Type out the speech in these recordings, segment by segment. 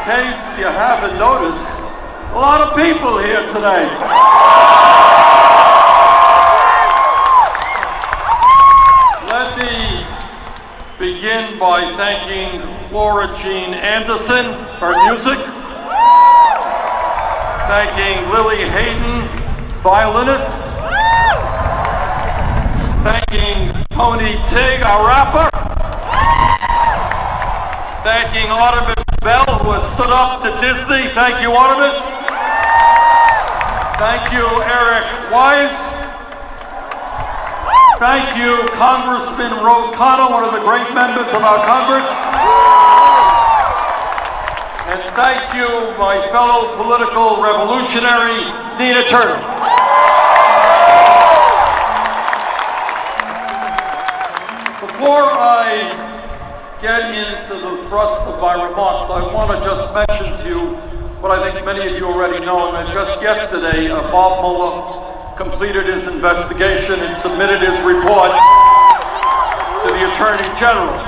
case you haven't noticed, a lot of people here today. Let me begin by thanking Laura Jean Anderson for her music, thanking Lily Hayden, violinist, thanking Tony Tig, our rapper, thanking Artemis Bell, who has stood up to Disney. Thank you, Artemis. Thank you, Eric Wise. Thank you, Congressman Ro Khanna, one of the great members of our Congress. And thank you, my fellow political revolutionary, Nina Turner. Before I get into the thrust of my remarks, I want to just mention to you what I think many of you already know, that just yesterday, Bob Mueller completed his investigation and submitted his report to the Attorney General.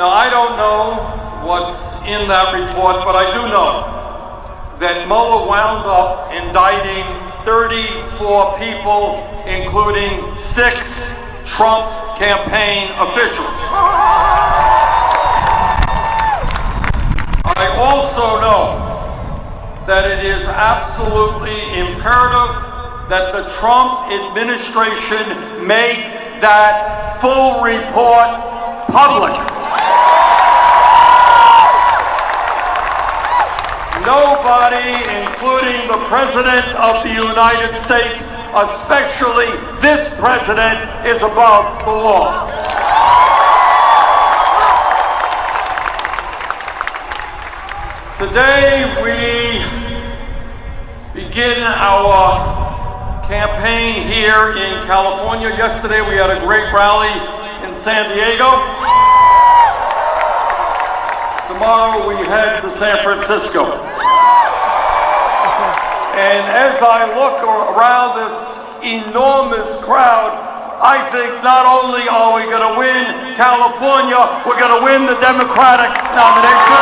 Now, I don't know what's in that report, but I do know that Mueller wound up indicting 34 people, including 6 Trump campaign officials. I also know that it is absolutely imperative that the Trump administration make that full report public. Nobody, including the President of the United States, especially this president, is above the law. Today we begin our campaign here in California. Yesterday we had a great rally in San Diego. Tomorrow we head to San Francisco. And as I look around this enormous crowd, I think not only are we going to win California, we're going to win the Democratic nomination.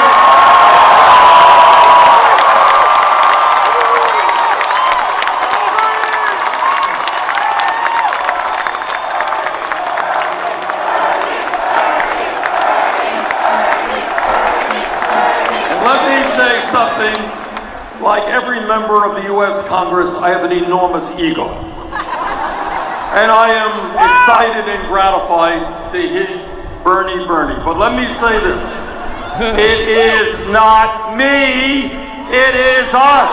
Say something, like every member of the U.S. Congress, I have an enormous ego. And I am excited and gratified to hit Bernie. But let me say this, it is not me, it is us.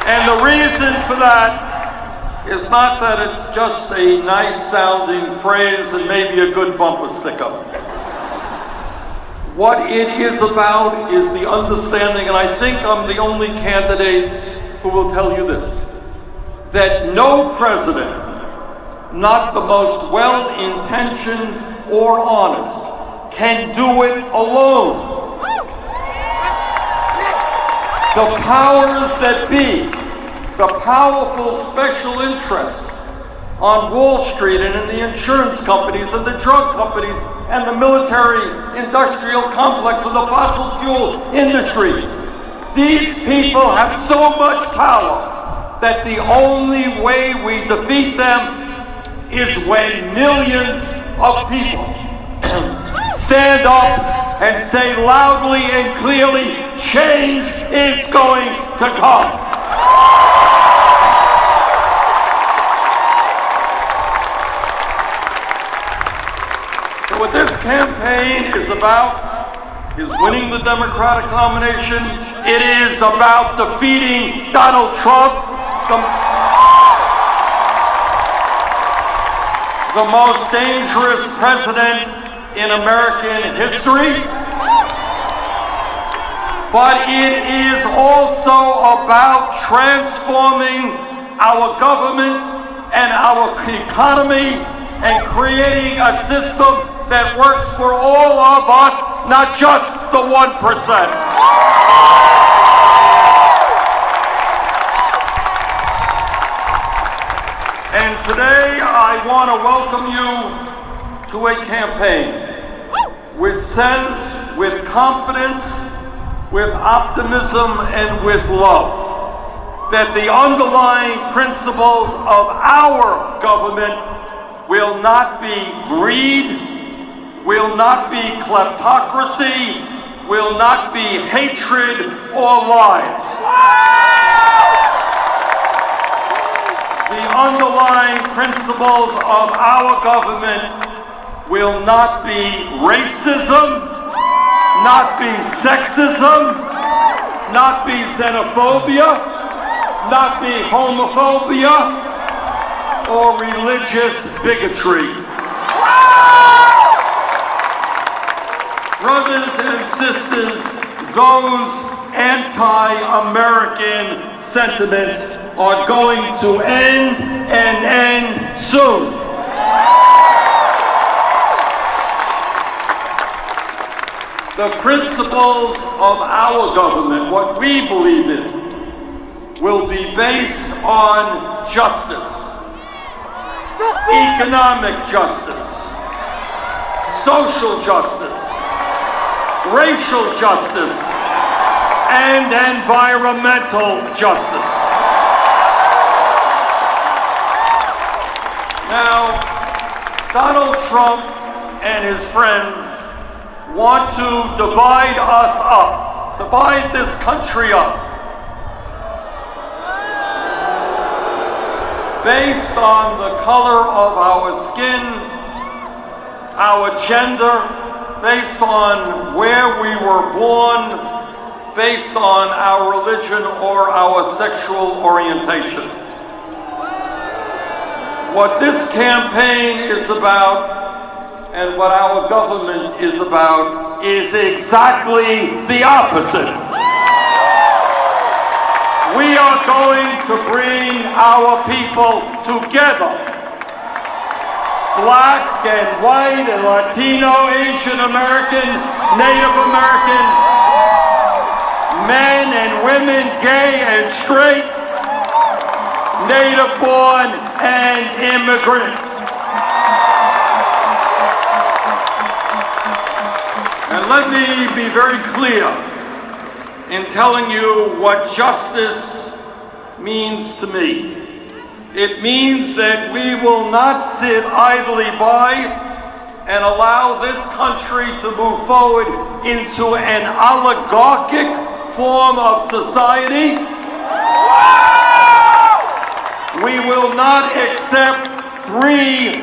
And the reason for that is not that it's just a nice sounding phrase and maybe a good bumper sticker. What it is about is the understanding, and I think I'm the only candidate who will tell you this, that no president, not the most well-intentioned or honest, can do it alone. The powers that be, the powerful special interests on Wall Street and in the insurance companies and the drug companies and the military industrial complex and the fossil fuel industry. These people have so much power that the only way we defeat them is when millions of people stand up and say loudly and clearly, change is going to come. What this campaign is about is winning the Democratic nomination. It is about defeating Donald Trump, the most dangerous president in American history. But it is also about transforming our government and our economy and creating a system that works for all of us, not just the 1%. And And today I want to welcome you to a campaign which says with confidence, with optimism, and with love that the underlying principles of our government will not be greed, will not be kleptocracy, will not be hatred or lies. The underlying principles of our government will not be racism, not be sexism, not be xenophobia, not be homophobia, or religious bigotry. Brothers and sisters, those anti-American sentiments are going to end and end soon. The principles of our government, what we believe in, will be based on justice, economic justice, social justice, racial justice, and environmental justice. Now, Donald Trump and his friends want to divide us up, divide this country up, based on the color of our skin, our gender, based on where we were born, based on our religion or our sexual orientation. What this campaign is about, and what our government is about, is exactly the opposite. We are going to bring our people together. Black and white and Latino, Asian American, Native American, men and women, gay and straight, native born and immigrant. And let me be very clear in telling you what justice means to me. It means that we will not sit idly by and allow this country to move forward into an oligarchic form of society. We will not accept 3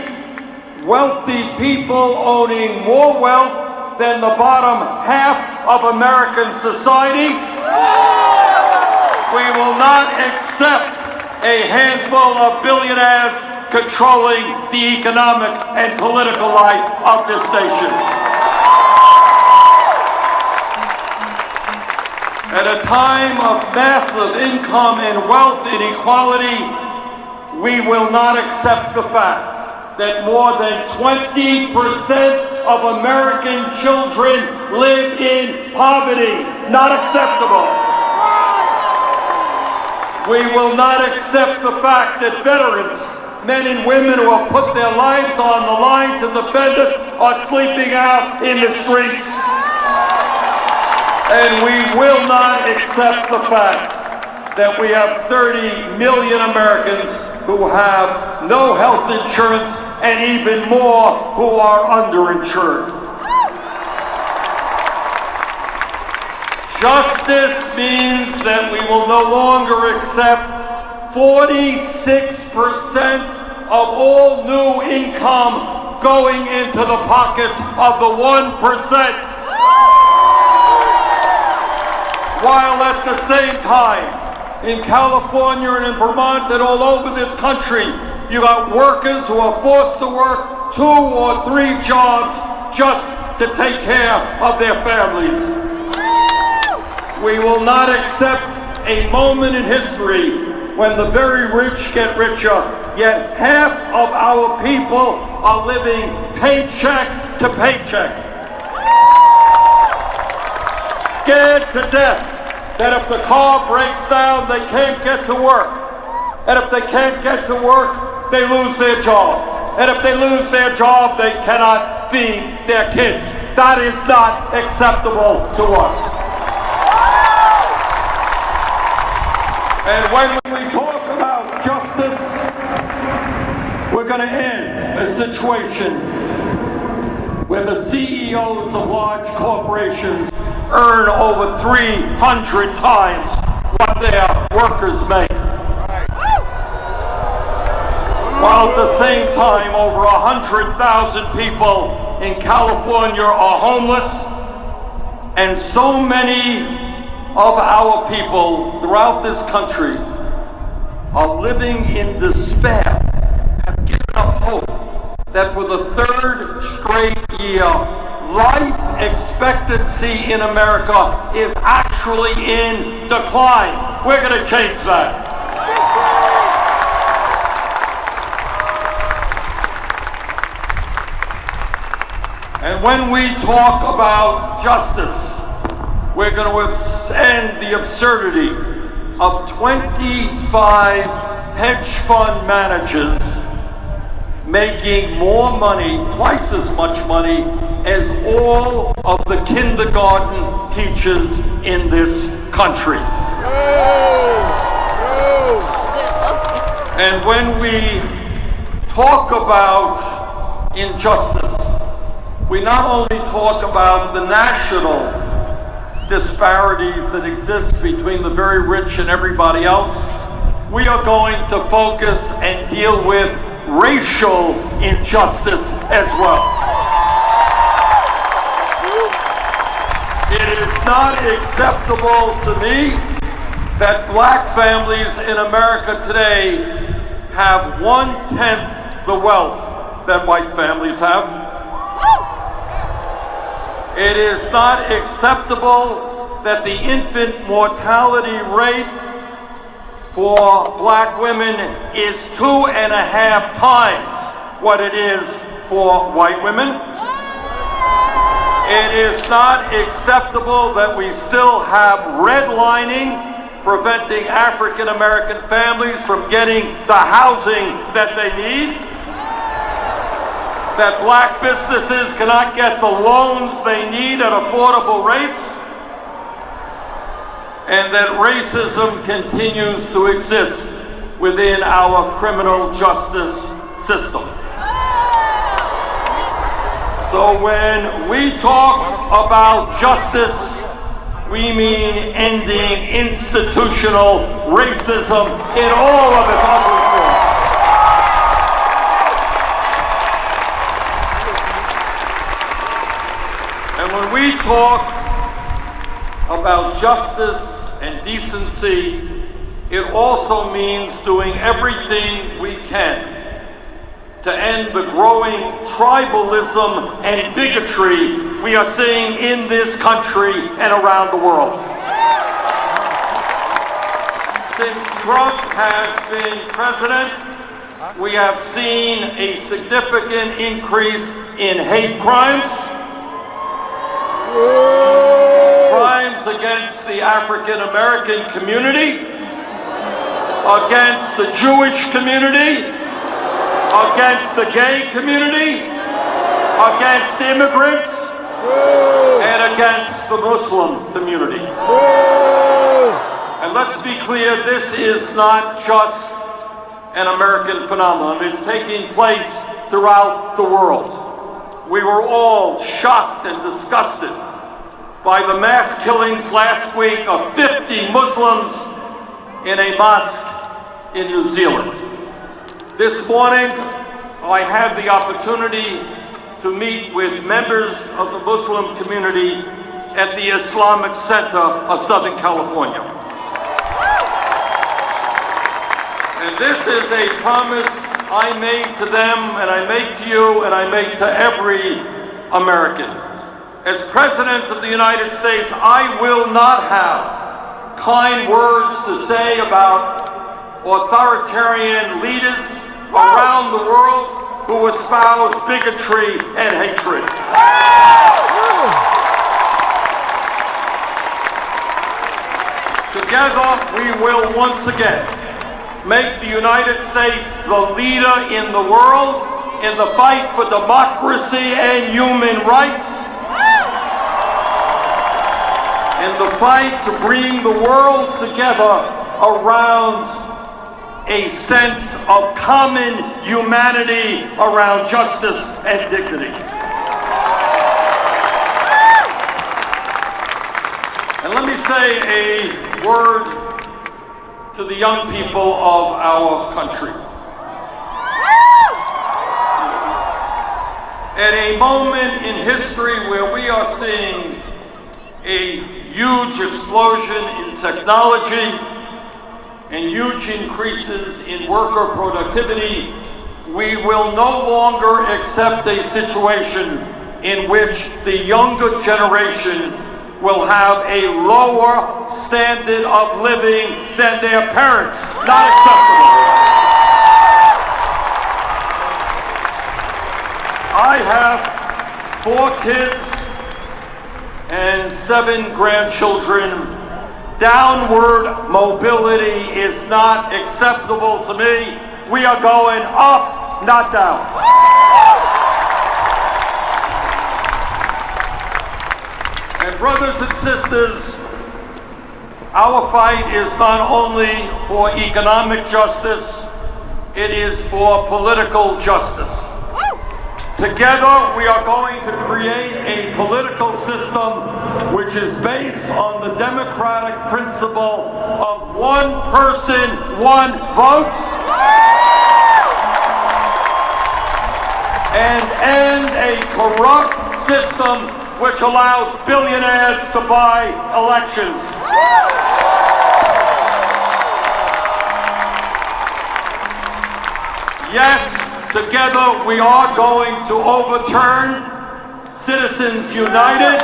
wealthy people owning more wealth than the bottom half of American society. We will not accept a handful of billionaires controlling the economic and political life of this nation. At a time of massive income and wealth inequality, we will not accept the fact that more than 20% of American children live in poverty. Not acceptable. We will not accept the fact that veterans, men and women who have put their lives on the line to defend us, are sleeping out in the streets. And we will not accept the fact that we have 30 million Americans who have no health insurance, and even more who are underinsured. Justice means that we will no longer accept 46% of all new income going into the pockets of the 1%, while at the same time, in California and in Vermont and all over this country, you got workers who are forced to work 2 or 3 jobs just to take care of their families. We will not accept a moment in history when the very rich get richer, yet half of our people are living paycheck to paycheck. Scared to death that if the car breaks down, they can't get to work. And if they can't get to work, they lose their job. And if they lose their job, they cannot feed their kids. That is not acceptable to us. And when we talk about justice, we're going to end a situation where the CEOs of large corporations earn over 300 times what their workers make. While at the same time, over 100,000 people in California are homeless, and so many of our people throughout this country are living in despair, have given up hope that for the third straight year, life expectancy in America is actually in decline. We're going to change that. And when we talk about justice, we're going to end the absurdity of 25 hedge fund managers making more money, twice as much money, as all of the kindergarten teachers in this country. And when we talk about injustice, we not only talk about the national disparities that exist between the very rich and everybody else, we are going to focus and deal with racial injustice as well. It is not acceptable to me that black families in America today have 1/10 the wealth that white families have. It is not acceptable that the infant mortality rate for black women is 2.5 times what it is for white women. It is not acceptable that we still have redlining, preventing African American families from getting the housing that they need. That black businesses cannot get the loans they need at affordable rates, and that racism continues to exist within our criminal justice system. So when we talk about justice, we mean ending institutional racism in all of its ugly forms. And when we talk about justice and decency, it also means doing everything we can to end the growing tribalism and bigotry we are seeing in this country and around the world. Since Trump has been president, we have seen a significant increase in hate crimes, crimes against the African American community, against the Jewish community, against the gay community, against immigrants, and against the Muslim community. And let's be clear, this is not just an American phenomenon. It's taking place throughout the world. We were all shocked and disgusted by the mass killings last week of 50 Muslims in a mosque in New Zealand. This morning, I had the opportunity to meet with members of the Muslim community at the Islamic Center of Southern California. And this is a promise I made to them, and I make to you, and I make to every American. As President of the United States, I will not have kind words to say about authoritarian leaders around the world who espouse bigotry and hatred. Together, we will once again make the United States the leader in the world in the fight for democracy and human rights, in the fight to bring the world together around a sense of common humanity, around justice and dignity. And let me say a word to the young people of our country. At a moment in history where we are seeing a huge explosion in technology and huge increases in worker productivity, we will no longer accept a situation in which the younger generation will have a lower standard of living than their parents. Not acceptable. I have 4 kids and 7 grandchildren. Downward mobility is not acceptable to me. We are going up, not down. And brothers and sisters, our fight is not only for economic justice, it is for political justice. Together, we are going to create a political system which is based on the democratic principle of one person, one vote, and end a corrupt system which allows billionaires to buy elections. Yes, together we are going to overturn Citizens United.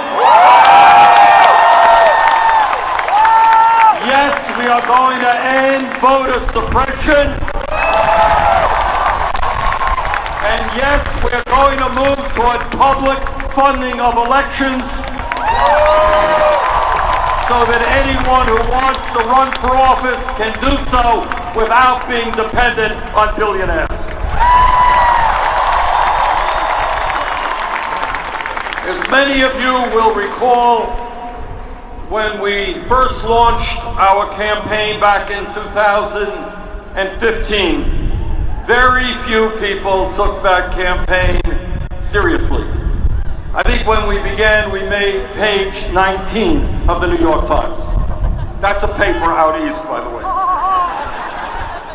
Yes, we are going to end voter suppression. And yes, we're going to move toward public funding of elections so that anyone who wants to run for office can do so without being dependent on billionaires. As many of you will recall, when we first launched our campaign back in 2015, very few people took that campaign seriously. I think when we began, we made page 19 of the New York Times. That's a paper out east, by the way.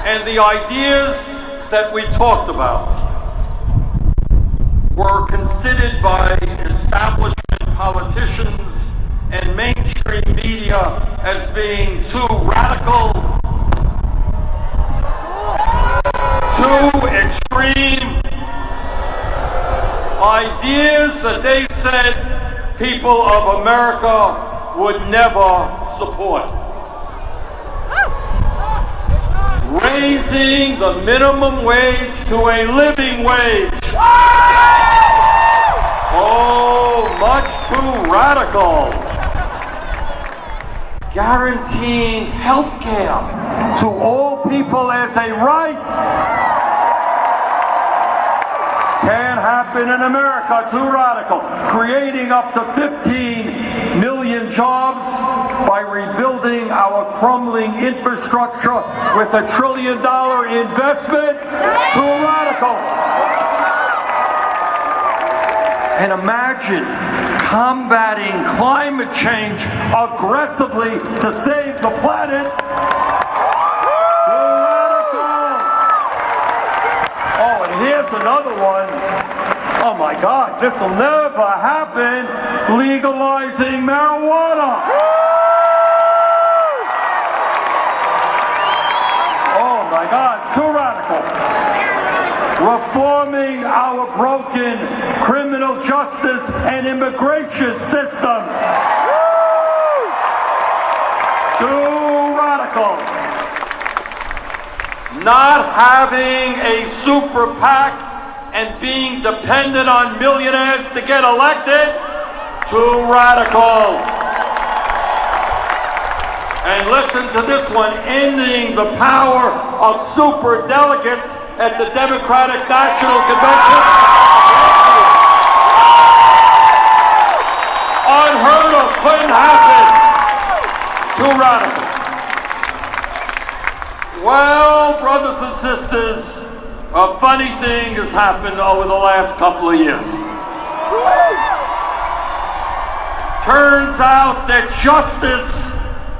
And the ideas that we talked about were considered by establishment politicians and mainstream media as being too radical, too extreme, ideas that they said people of America would never support. Raising the minimum wage to a living wage. Oh, much too radical. Guaranteeing health care to all people as a right. Can't happen in America, too radical. Creating up to 15 million jobs by rebuilding our crumbling infrastructure with $1 trillion investment, too radical. And imagine combating climate change aggressively to save the planet. Too radical. Oh, and here's another one. Oh my God, this will never happen. Legalizing marijuana. Oh my God, too radical. Reforming our broken criminal justice and immigration systems. Too radical. Not having a super PAC and being dependent on millionaires to get elected. Too radical. And listen to this one, ending the power of super delegates at the Democratic National Convention. Unheard of, couldn't happen. Too radical. Well, brothers and sisters, a funny thing has happened over the last couple of years. Turns out that justice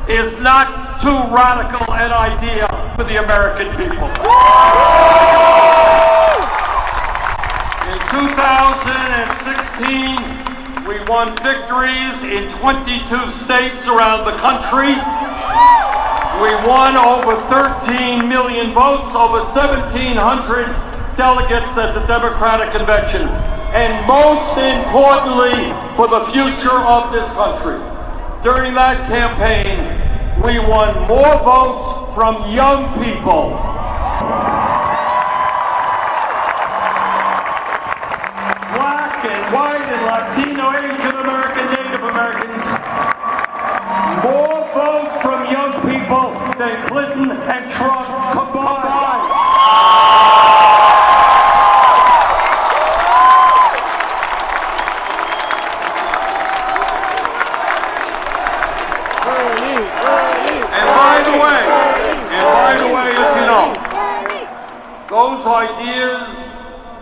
is not too radical an idea for the American people. In 2016, we won victories in 22 states around the country. We won over 13 million votes, over 1,700 delegates at the Democratic Convention. And most importantly, for the future of this country. During that campaign, we won more votes from young people. Black and white and Latino, Asian American, Native Americans. More votes from young people than Clinton and Trump combined. By the way, as you know, those ideas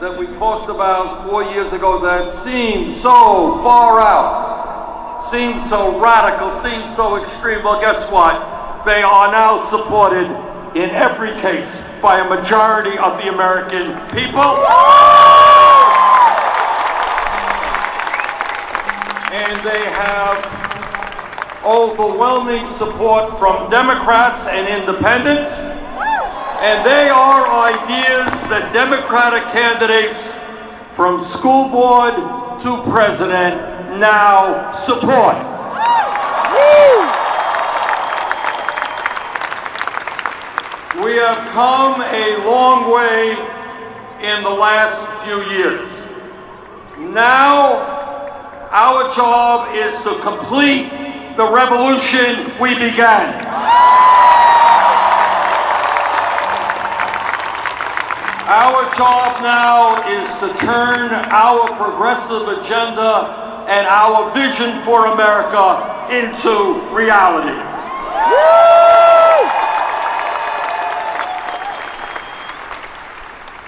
that we talked about 4 years ago that seemed so far out, seemed so radical, seemed so extreme, well, guess what? They are now supported in every case by a majority of the American people. And they have overwhelming support from Democrats and independents, and they are ideas that Democratic candidates from school board to president now support. We have come a long way in the last few years. Now, our job is to complete the revolution we began. Our job now is to turn our progressive agenda and our vision for America into reality.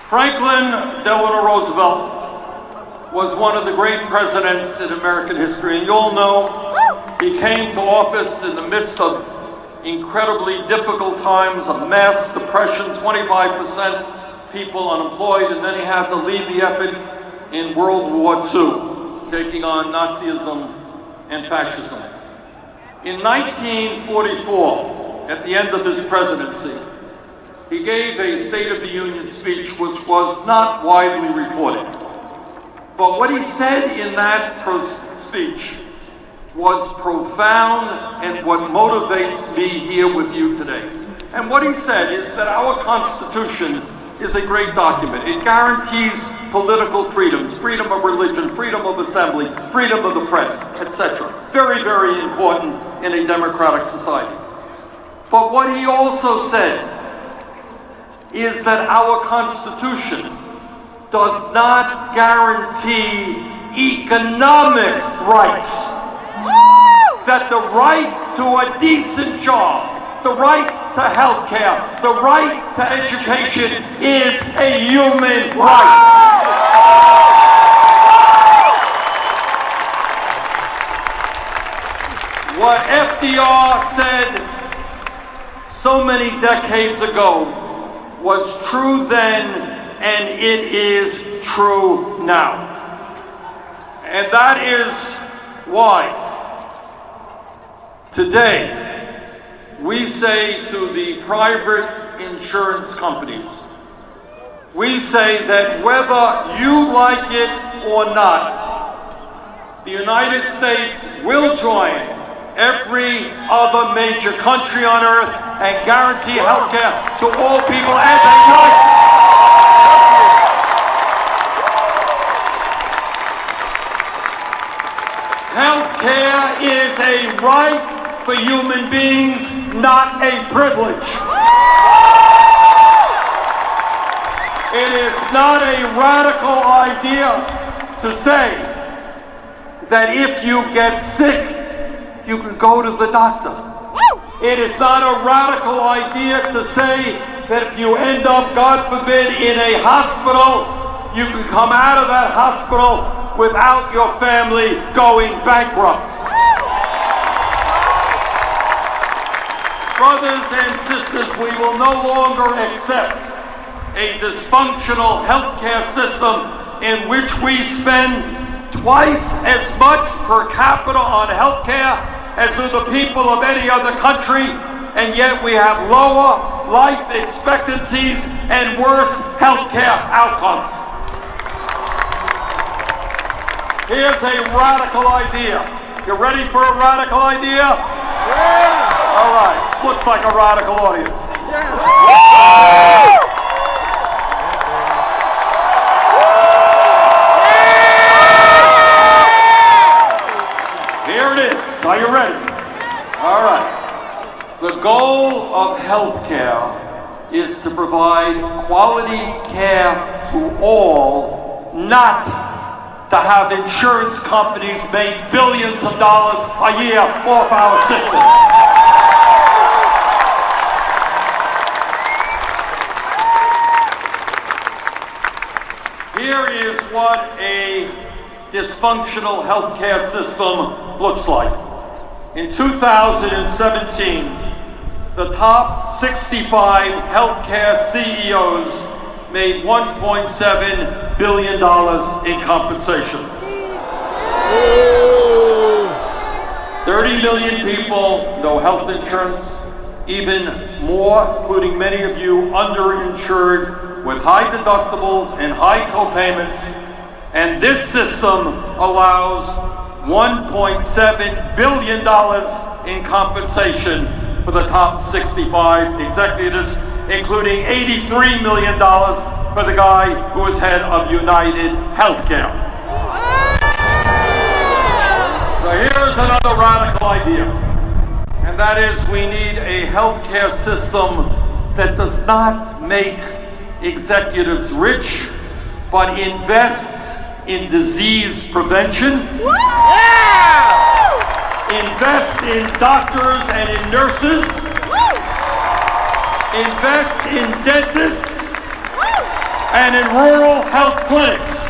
Franklin Delano Roosevelt was one of the great presidents in American history, and you all know he came to office in the midst of incredibly difficult times of mass depression, 25% people unemployed, and then he had to lead the effort in World War II, taking on Nazism and fascism. In 1944, at the end of his presidency, he gave a State of the Union speech which was not widely reported. But what he said in that speech was profound and what motivates me here with you today. And what he said is that our Constitution is a great document. It guarantees political freedoms, freedom of religion, freedom of assembly, freedom of the press, etc. Very, very important in a democratic society. But what he also said is that our Constitution does not guarantee economic rights. That the right to a decent job, the right to health care, the right to education is a human right. What FDR said so many decades ago was true then, and it is true now. And that is why today we say to the private insurance companies, we say that whether you like it or not, the United States will join every other major country on earth and guarantee health care to all people as a right. Health care is a right for human beings not a privilege. It is not a radical idea to say that if you get sick, you can go to the doctor. It is not a radical idea to say that if you end up, God forbid, in a hospital, you can come out of that hospital without your family going bankrupt. Brothers and sisters, we will no longer accept a dysfunctional healthcare system in which we spend twice as much per capita on healthcare as do the people of any other country, and yet we have lower life expectancies and worse healthcare outcomes. Here's a radical idea. You ready for a radical idea? Yeah! All right, looks like a radical audience. Yeah. Here it is. Are you ready? All right. The goal of healthcare is to provide quality care to all, not to have insurance companies make billions of dollars a year off our sickness. Here is what a dysfunctional healthcare system looks like. In 2017, the top 65 healthcare CEOs made $1.7 billion in compensation. 30 million people, no health insurance, even more, including many of you, underinsured with high deductibles and high co-payments. And this system allows $1.7 billion in compensation for the top 65 executives, including $83 million for the guy who is head of United Healthcare. So here's another radical idea, and that is we need a healthcare system that does not make executives rich, but invests in disease prevention, invest in doctors and in nurses, invest in dentists, and in rural health clinics.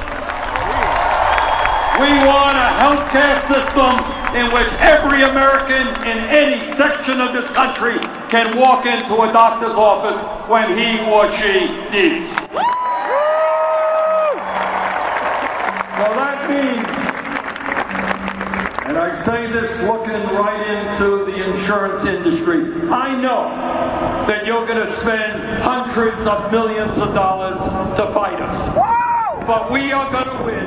We want a healthcare system in which every American in any section of this country can walk into a doctor's office when he or she needs. So that means, and I say this looking right into the insurance industry, I know that you're going to spend hundreds of millions of dollars to fight us. But we are going to win,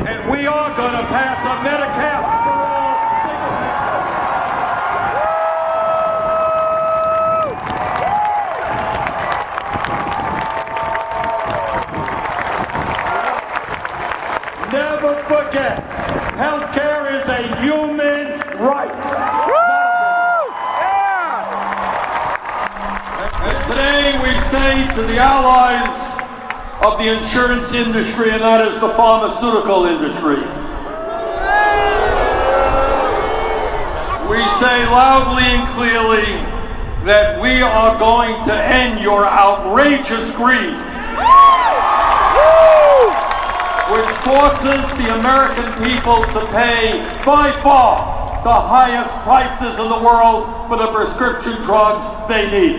and we are going to pass a Medicare for all single. Never forget, healthcare is a human right. And today we say to the allies of the insurance industry, and that is the pharmaceutical industry, we say loudly and clearly that we are going to end your outrageous greed, which forces the American people to pay by far the highest prices in the world for the prescription drugs they need.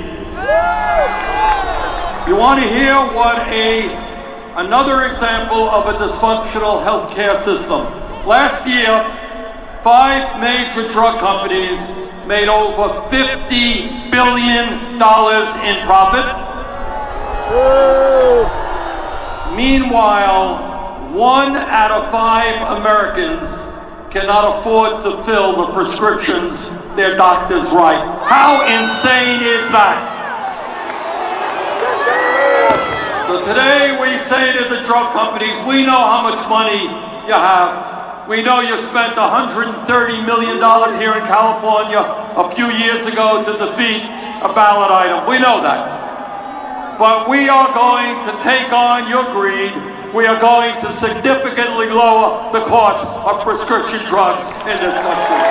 You want to hear what another example of a dysfunctional healthcare system? Last year, 5 major drug companies made over $50 billion in profit. Meanwhile, 1 out of 5 Americans cannot afford to fill the prescriptions their doctors write. How insane is that? So today we say to the drug companies, we know how much money you have. We know you spent $130 million here in California a few years ago to defeat a ballot item. We know that. But we are going to take on your greed. We are going to significantly lower the cost of prescription drugs in this country.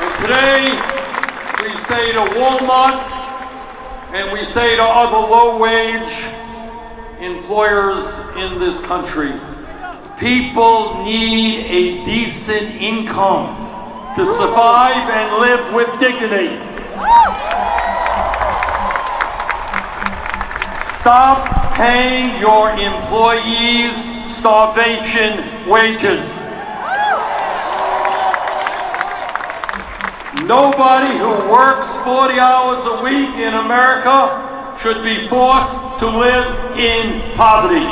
And today, we say to Walmart and we say to other low-wage employers in this country, people need a decent income to survive and live with dignity. Stop paying your employees starvation wages. Nobody who works 40 hours a week in America should be forced to live in poverty.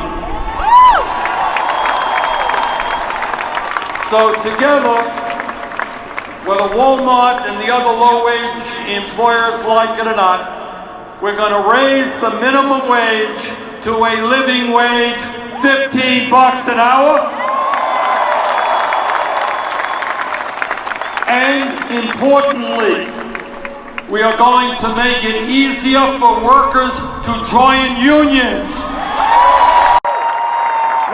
So together, whether Walmart and the other low-wage employers like it or not, we're going to raise the minimum wage to a living wage, $15 an hour. And importantly, we are going to make it easier for workers to join unions.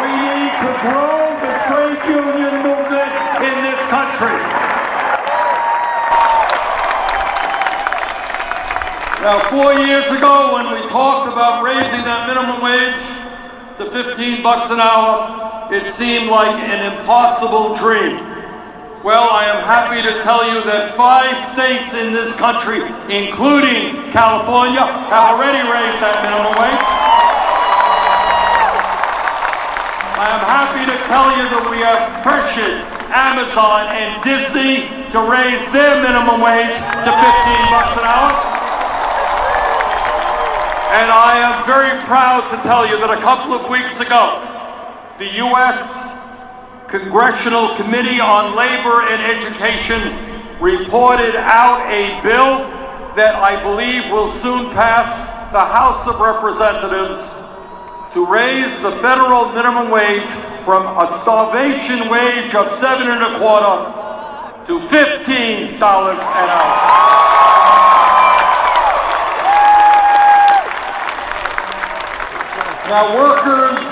We need to grow the trade union movement in this country. Now, 4 years ago, when we talked about raising that minimum wage to $15 an hour, it seemed like an impossible dream. Well, I am happy to tell you that 5 states in this country, including California, have already raised that minimum wage. I am happy to tell you that we have pressured Amazon and Disney to raise their minimum wage to $15 an hour. And I am very proud to tell you that a couple of weeks ago, the U.S. Congressional Committee on Labor and Education reported out a bill that I believe will soon pass the House of Representatives to raise the federal minimum wage from a starvation wage of $7.25 to $15 an hour. Now, workers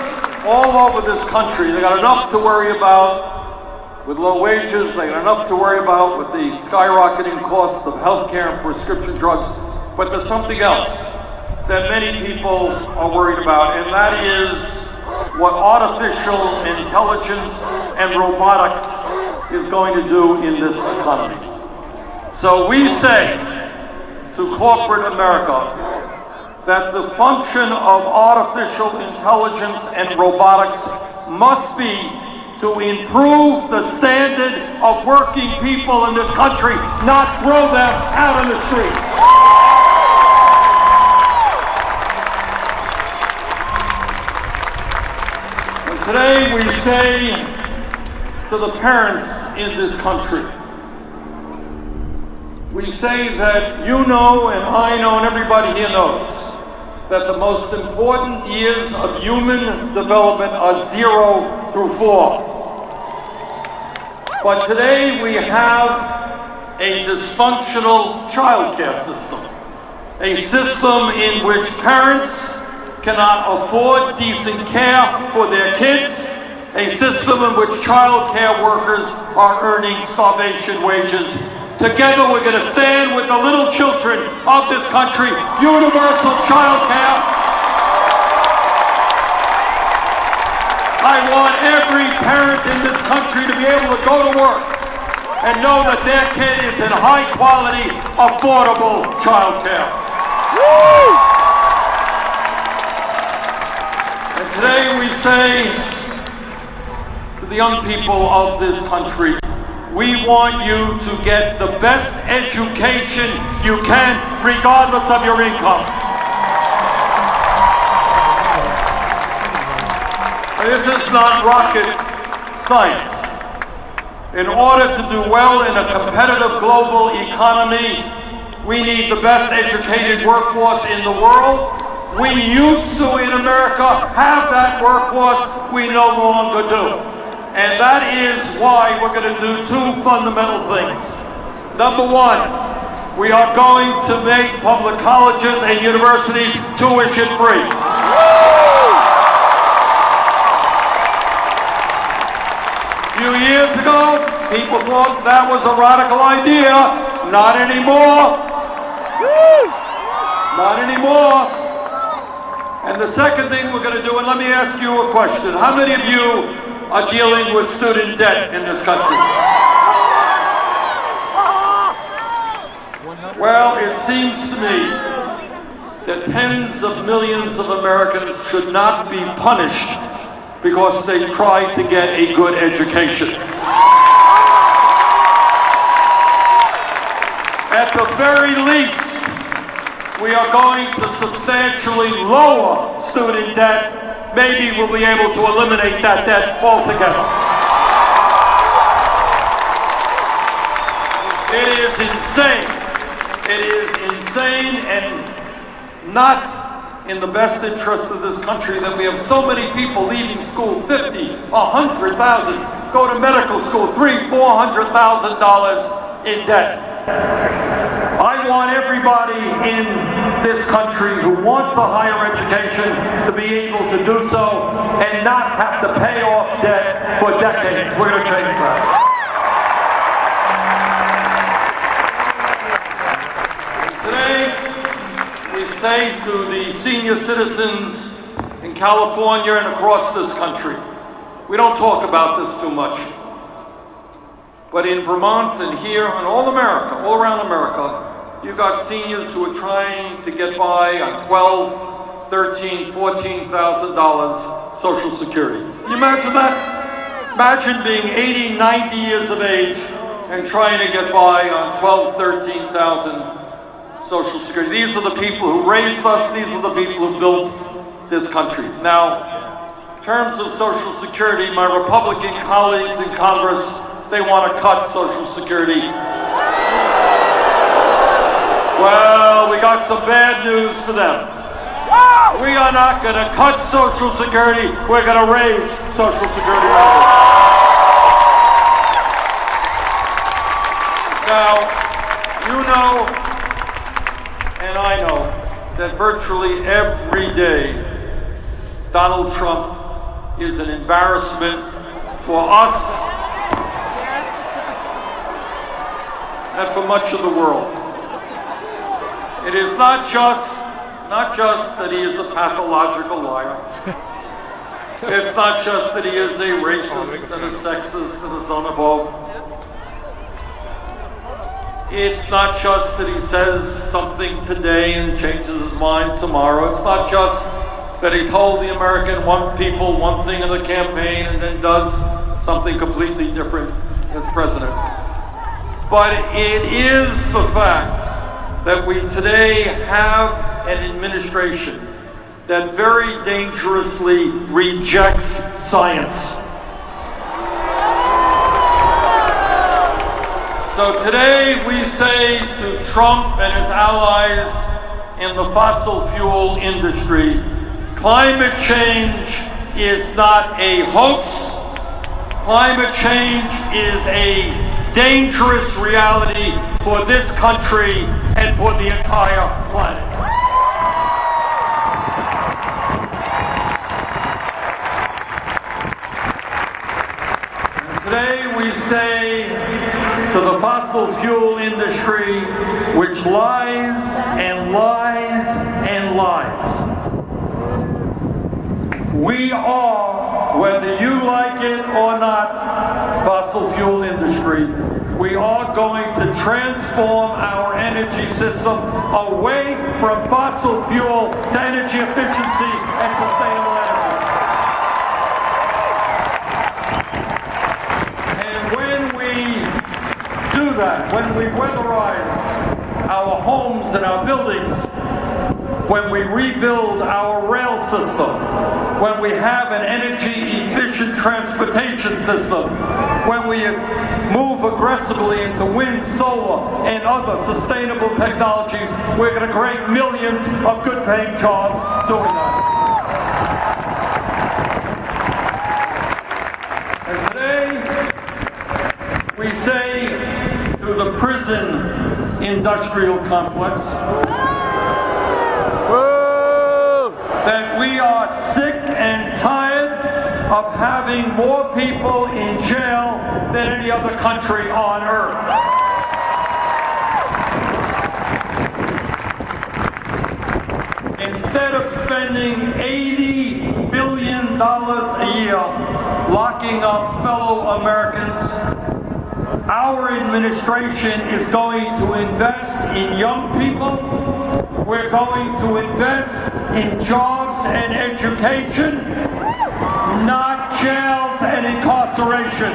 all over this country, they got enough to worry about with low wages, they got enough to worry about with the skyrocketing costs of healthcare and prescription drugs, but there's something else that many people are worried about, and that is what artificial intelligence and robotics is going to do in this economy. So we say to corporate America that the function of artificial intelligence and robotics must be to improve the standard of working people in this country, not throw them out on the streets. And today we say to the parents in this country, we say that you know and I know and everybody here knows that the most important years of human development are 0 through 4. But today we have a dysfunctional childcare system, a system in which parents cannot afford decent care for their kids, a system in which child care workers are earning starvation wages. Together we're going to stand with the little children of this country, universal child care. I want every parent in this country to be able to go to work and know that their kid is in high quality, affordable child care. And today we say to the young people of this country, we want you to get the best education you can, regardless of your income. This is not rocket science. In order to do well in a competitive global economy, we need the best educated workforce in the world. We used to, in America, have that workforce. We no longer do. And that is why we're going to do two fundamental things. Number one, we are going to make public colleges and universities tuition free. A few years ago, people thought that was a radical idea. Not anymore. Not anymore. And the second thing we're going to do, and let me ask you a question. How many of you are dealing with student debt in this country? Well, it seems to me that tens of millions of Americans should not be punished because they tried to get a good education. At the very least, we are going to substantially lower student debt. Maybe we'll be able to eliminate that debt altogether. It is insane. It is insane and not in the best interest of this country that we have so many people leaving school, 50, 100,000, go to medical school, $300,000, $400,000 in debt. I want everybody in this country who wants a higher education to be able to do so and not have to pay off debt for decades. We're going to change that. We say to the senior citizens in California and across this country, we don't talk about this too much, but in Vermont and here and all America, all around America, you've got seniors who are trying to get by on $12,000, $13,000, $14,000 Social Security. Can you imagine that? Imagine being 80, 90 years of age and trying to get by on $12,000, $13,000 Social Security. These are the people who raised us. These are the people who built this country. Now, in terms of Social Security, my Republican colleagues in Congress, they want to cut Social Security. Well, we got some bad news for them. We are not going to cut Social Security. We're going to raise Social Security levels. Now, you know, and I know that virtually every day Donald Trump is an embarrassment for us and for much of the world. It is not just that he is a pathological liar. It's not just that he is a racist and a sexist and a xenophobe. It's not just that he says something today and changes his mind tomorrow. It's not just that he told the American people one thing in the campaign and then does something completely different as president. But it is the fact that we today have an administration that very dangerously rejects science. So today we say to Trump and his allies in the fossil fuel industry, climate change is not a hoax. Climate change is a dangerous reality for this country and for the entire planet. And today we say to the fossil fuel industry, which lies and lies and lies. We are, whether you like it or not, fossil fuel industry, we are going to transform our energy system away from fossil fuel to energy efficiency and sustainable energy. That when we weatherize our homes and our buildings, when we rebuild our rail system, when we have an energy efficient transportation system, when we move aggressively into wind, solar, and other sustainable technologies, we're going to create millions of good paying jobs doing that. And today say to the prison industrial complex that we are sick and tired of having more people in jail than any other country on earth. Instead of spending $80 billion a year locking up fellow Americans, our administration is going to invest in young people. We're going to invest in jobs and education, not jails and incarceration.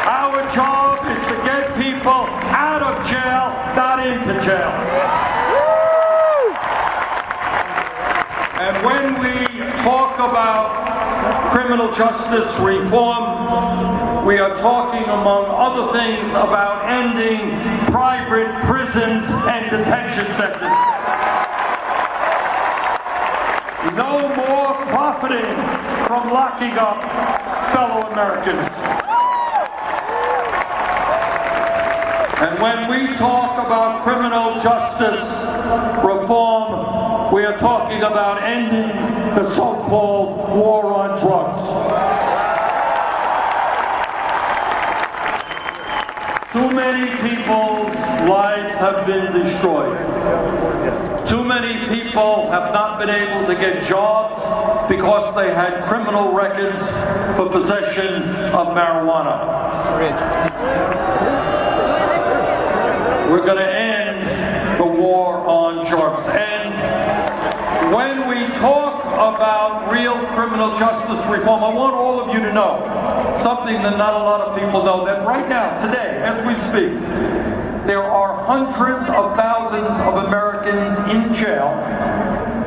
Our job is to get people out of jail, not into jail. And when we talk about criminal justice reform, we are talking, among other things, about ending private prisons and detention centers. No more profiting from locking up fellow Americans. And when we talk about criminal justice reform, we are talking about ending the so-called war on drugs. Too many people's lives have been destroyed. Too many people have not been able to get jobs because they had criminal records for possession of marijuana. We're going to end the war on drugs. And when we talk about real criminal justice reform, I want all of you to know something that not a lot of people know, that right now, today, as we speak, there are hundreds of thousands of Americans in jail.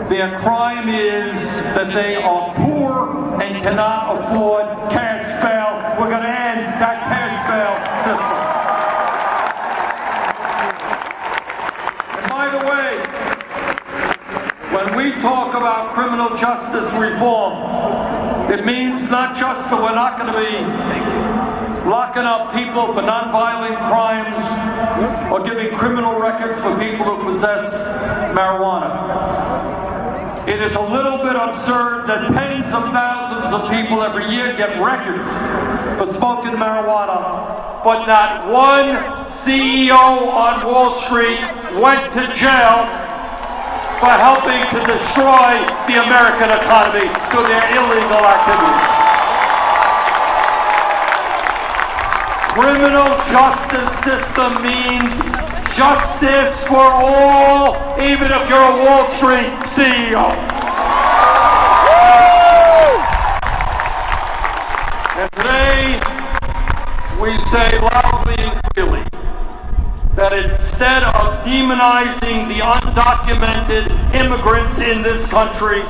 Their crime is that they are poor and cannot afford cash bail. We're going to end that cash bail system. By the way, when we talk about criminal justice reform, it means not just that we're not going to be locking up people for nonviolent crimes or giving criminal records for people who possess marijuana. It is a little bit absurd that tens of thousands of people every year get records for smoking marijuana, but not one CEO on Wall Street went to jail for helping to destroy the American economy through their illegal activities. Criminal justice system means justice for all, even if you're a Wall Street CEO. And today, we say loudly and clearly that instead of demonizing the undocumented immigrants in this country,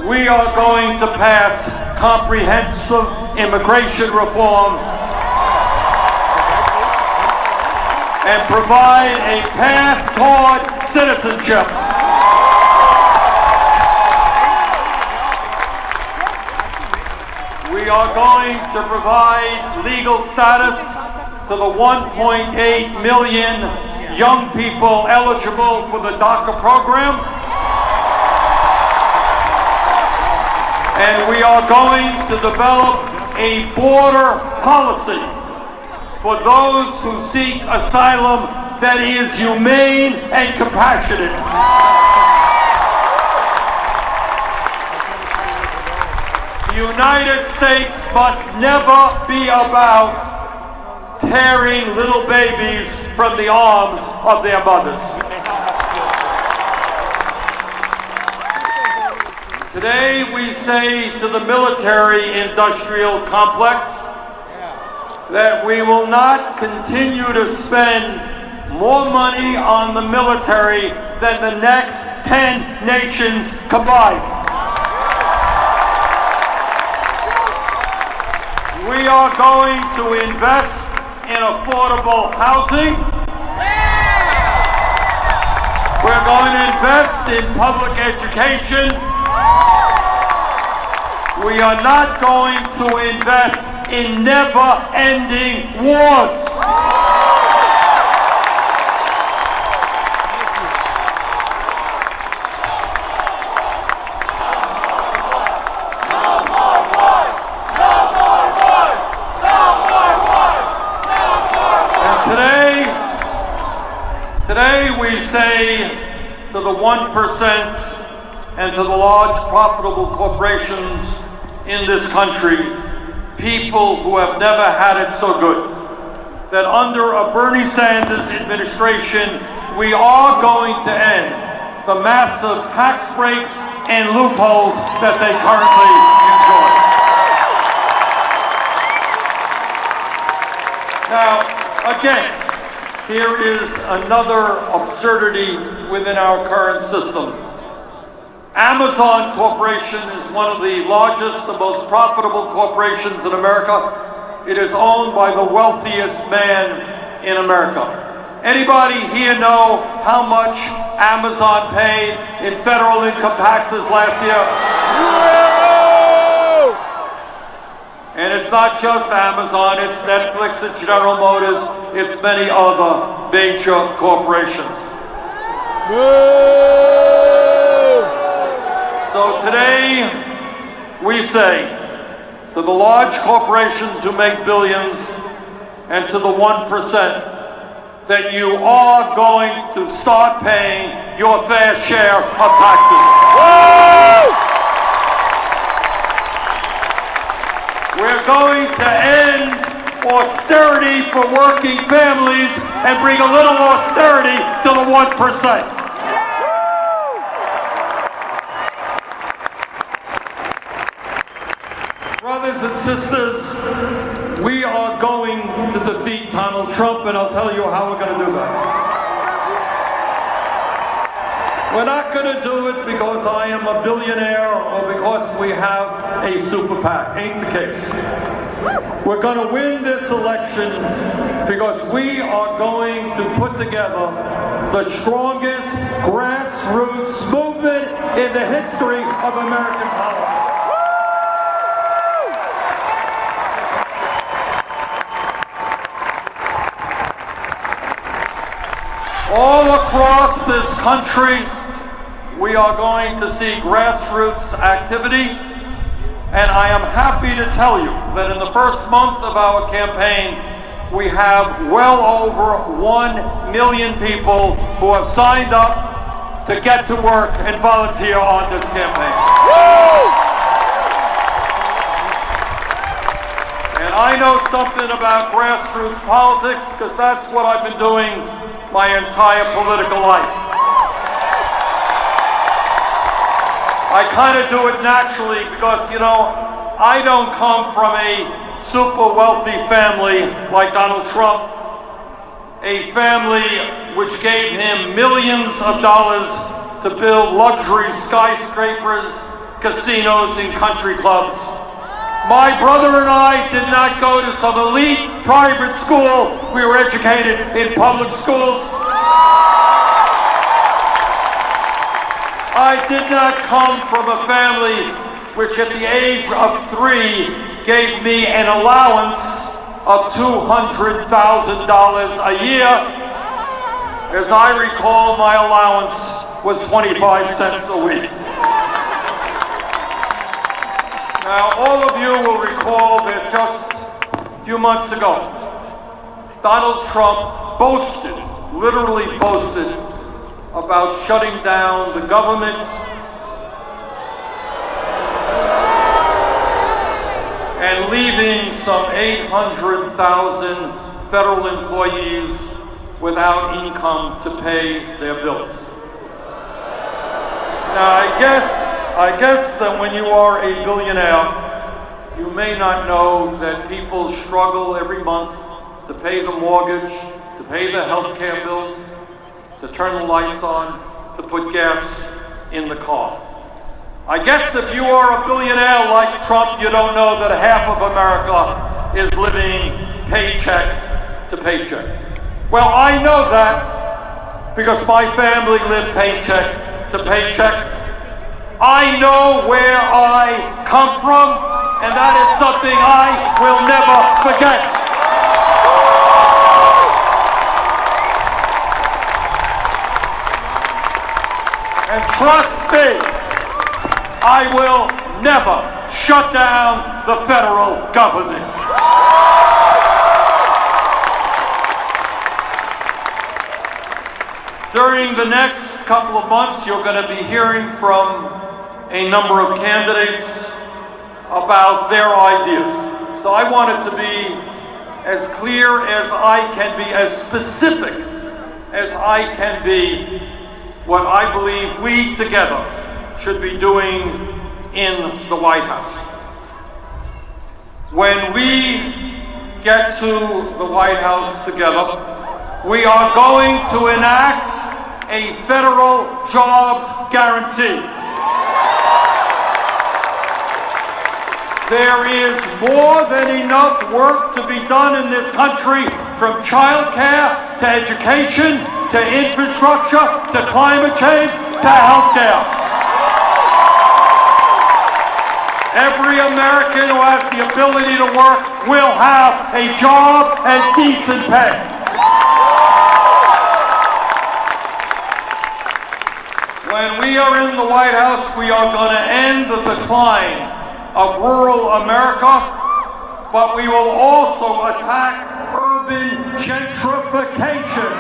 we are going to pass comprehensive immigration reform and provide a path toward citizenship. We are going to provide legal status to the 1.8 million young people eligible for the DACA program. And we are going to develop a border policy for those who seek asylum that is humane and compassionate. The United States must never be about tearing little babies from the arms of their mothers. Today we say to the military-industrial complex that we will not continue to spend more money on the military than the next 10 nations combined. We are going to invest in affordable housing. We're going to invest in public education. We are not going to invest in never-ending wars. Today we say to the 1% and to the large profitable corporations in this country, people who have never had it so good, that under a Bernie Sanders administration, we are going to end the massive tax breaks and loopholes that they currently enjoy. Now, again, here is another absurdity within our current system. Amazon Corporation is one of the largest, the most profitable corporations in America. It is owned by the wealthiest man in America. Anybody here know how much Amazon paid in federal income taxes last year? And it's not just Amazon, it's Netflix, it's General Motors, it's many other major corporations. So today, we say to the large corporations who make billions and to the 1% that you are going to start paying your fair share of taxes. We're going to end austerity for working families and bring a little austerity to the 1%. Brothers and sisters, we are going to defeat Donald Trump, and I'll tell you how we're going to do that. We're not going to do it because I am a billionaire or because we have a super PAC. Ain't the case. We're going to win this election because we are going to put together the strongest grassroots movement in the history of American politics. All across this country, we are going to see grassroots activity, and I am happy to tell you that in the first month of our campaign, we have well over 1 million people who have signed up to get to work and volunteer on this campaign. And I know something about grassroots politics because that's what I've been doing my entire political life. I kind of do it naturally because, you know, I don't come from a super wealthy family like Donald Trump, a family which gave him millions of dollars to build luxury skyscrapers, casinos, and country clubs. My brother and I did not go to some elite private school. We were educated in public schools. I did not come from a family which at the age of 3 gave me an allowance of $200,000 a year. As I recall, my allowance was 25 cents a week. Now, all of you will recall that just a few months ago, Donald Trump boasted, literally boasted, about shutting down the government and leaving some 800,000 federal employees without income to pay their bills. Now, I guess that when you are a billionaire, you may not know that people struggle every month to pay the mortgage, to pay the health care bills, to turn the lights on, to put gas in the car. I guess if you are a billionaire like Trump, you don't know that half of America is living paycheck to paycheck. Well, I know that because my family lived paycheck to paycheck. I know where I come from, and that is something I will never forget. And trust me, I will never shut down the federal government. During the next couple of months, you're going to be hearing from a number of candidates about their ideas. So I wanted to be as clear as I can be, as specific as I can be, what I believe we together should be doing in the White House. When we get to the White House together, we are going to enact a federal jobs guarantee. There is more than enough work to be done in this country, from child care to education to infrastructure to climate change to health care. Every American who has the ability to work will have a job and decent pay. When we are in the White House, we are going to end the decline of rural America, but we will also attack urban gentrification.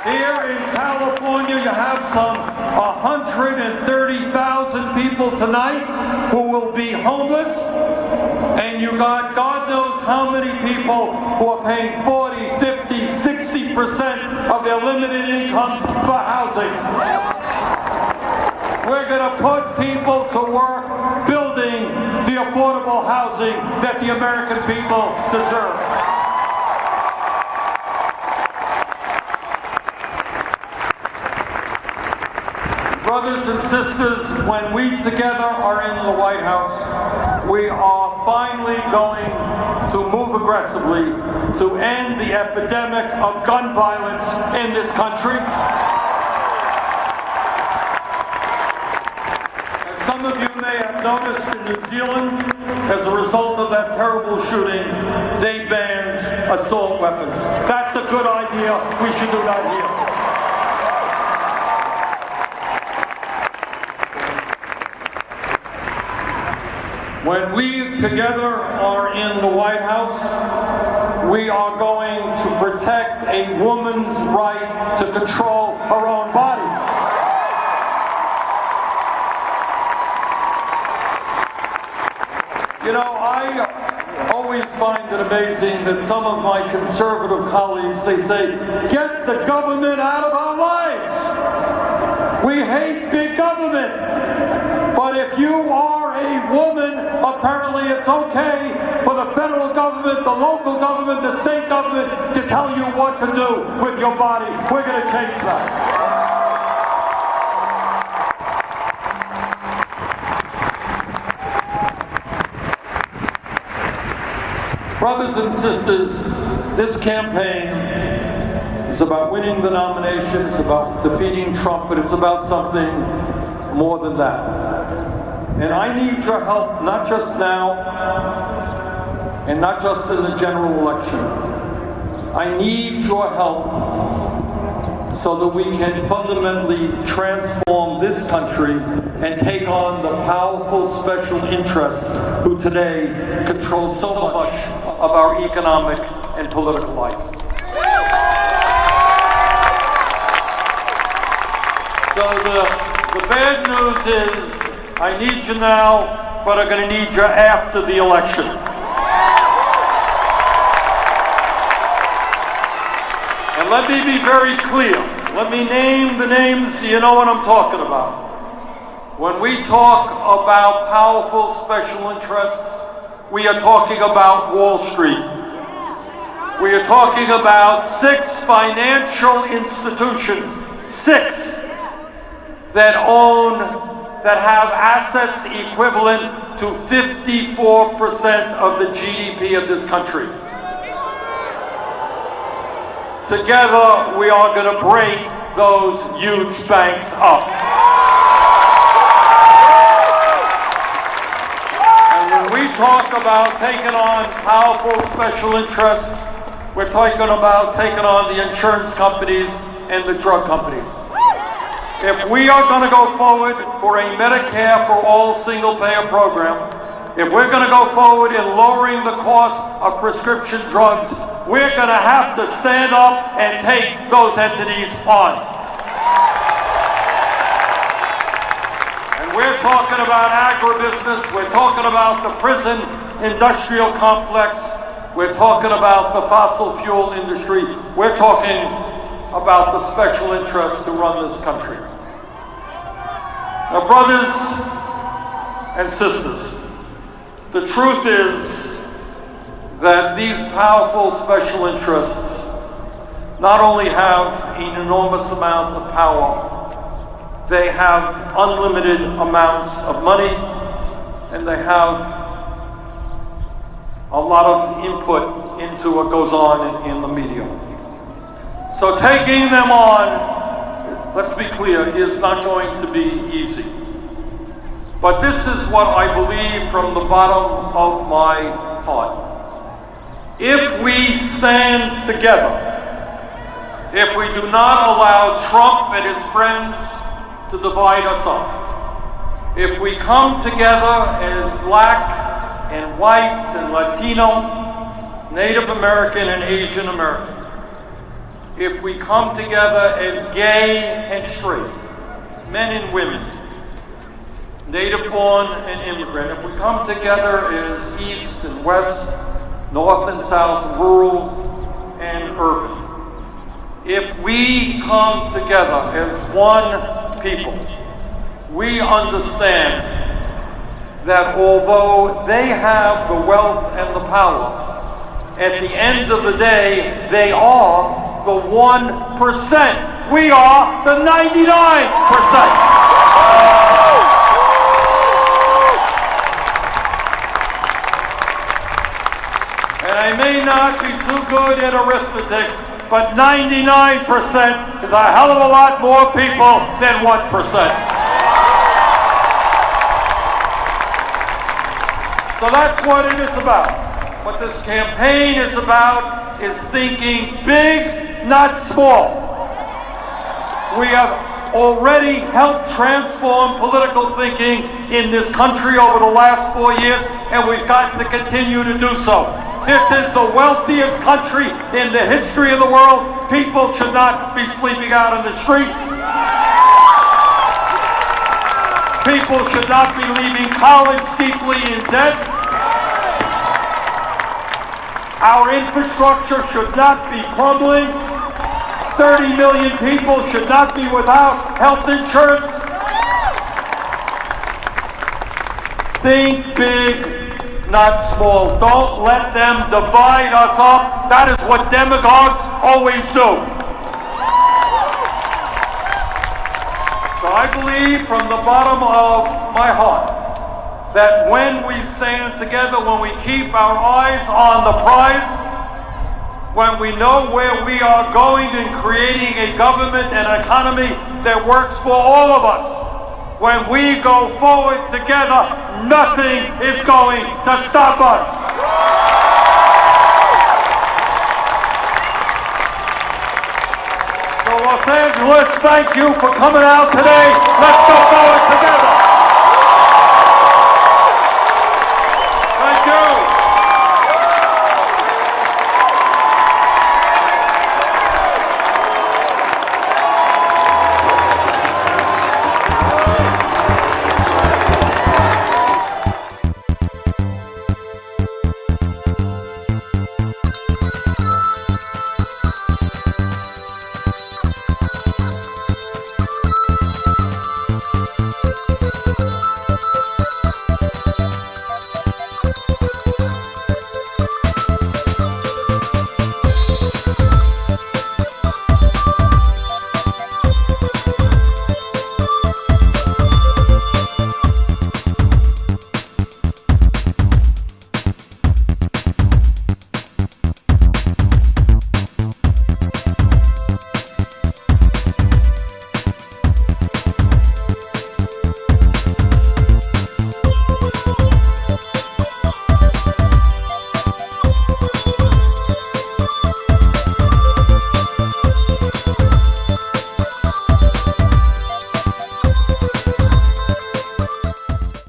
Here in California, you have some 130,000 people tonight who will be homeless, and you got God knows how many people who are paying 40, 50, 60% of their limited incomes for housing. We're going to put people to work building the affordable housing that the American people deserve. Brothers and sisters, when we together are in the White House, we are finally going to move aggressively to end the epidemic of gun violence in this country. As some of you may have noticed, in New Zealand, as a result of that terrible shooting, they banned assault weapons. That's a good idea. We should do that here. When we together are in the White House, we are going to protect a woman's right to control her own body. You know, I always find it amazing that some of my conservative colleagues, they say, get the government out of our lives. We hate big government. But if you are a woman, apparently it's okay for the federal government, the local government, the state government to tell you what to do with your body. We're going to change that. Brothers and sisters, this campaign is about winning the nomination, it's about defeating Trump, but it's about something more than that. And I need your help, not just now, and not just in the general election. I need your help so that we can fundamentally transform this country and take on the powerful special interests who today control so much of our economic and political life. So the bad news is, I need you now, but I'm going to need you after the election. And let me be very clear. Let me name the names so you know what I'm talking about. When we talk about powerful special interests, we are talking about Wall Street. We are talking about 6 financial institutions, 6, that have assets equivalent to 54% of the GDP of this country. Together, we are going to break those huge banks up. And when we talk about taking on powerful special interests, we're talking about taking on the insurance companies and the drug companies. If we are going to go forward for a Medicare for all single-payer program, if we're going to go forward in lowering the cost of prescription drugs, we're going to have to stand up and take those entities on. And we're talking about agribusiness, we're talking about the prison industrial complex, we're talking about the fossil fuel industry, we're talking about the special interests who run this country. Now, brothers and sisters, the truth is that these powerful special interests not only have an enormous amount of power, they have unlimited amounts of money, and they have a lot of input into what goes on in the media. So taking them on, let's be clear, is not going to be easy. But this is what I believe from the bottom of my heart. If we stand together, if we do not allow Trump and his friends to divide us up, if we come together as black and white and Latino, Native American and Asian American, if we come together as gay and straight, men and women, native-born and immigrant, if we come together as East and West, North and South, rural and urban, if we come together as one people, we understand that although they have the wealth and the power, at the end of the day, they are the 1%. We are the 99%. I may not be too good at arithmetic, but 99% is a hell of a lot more people than 1%. So that's what it is about. What this campaign is about is thinking big, not small. We have already helped transform political thinking in this country over the last 4 years, and we've got to continue to do so. This is the wealthiest country in the history of the world. People should not be sleeping out in the streets. People should not be leaving college deeply in debt. Our infrastructure should not be crumbling. 30 million people should not be without health insurance. Think big, not small. Don't let them divide us up. That is what demagogues always do. So I believe from the bottom of my heart that when we stand together, when we keep our eyes on the prize, when we know where we are going in creating a government and an economy that works for all of us, when we go forward together, nothing is going to stop us. So Los Angeles, thank you for coming out today. Let's go forward together.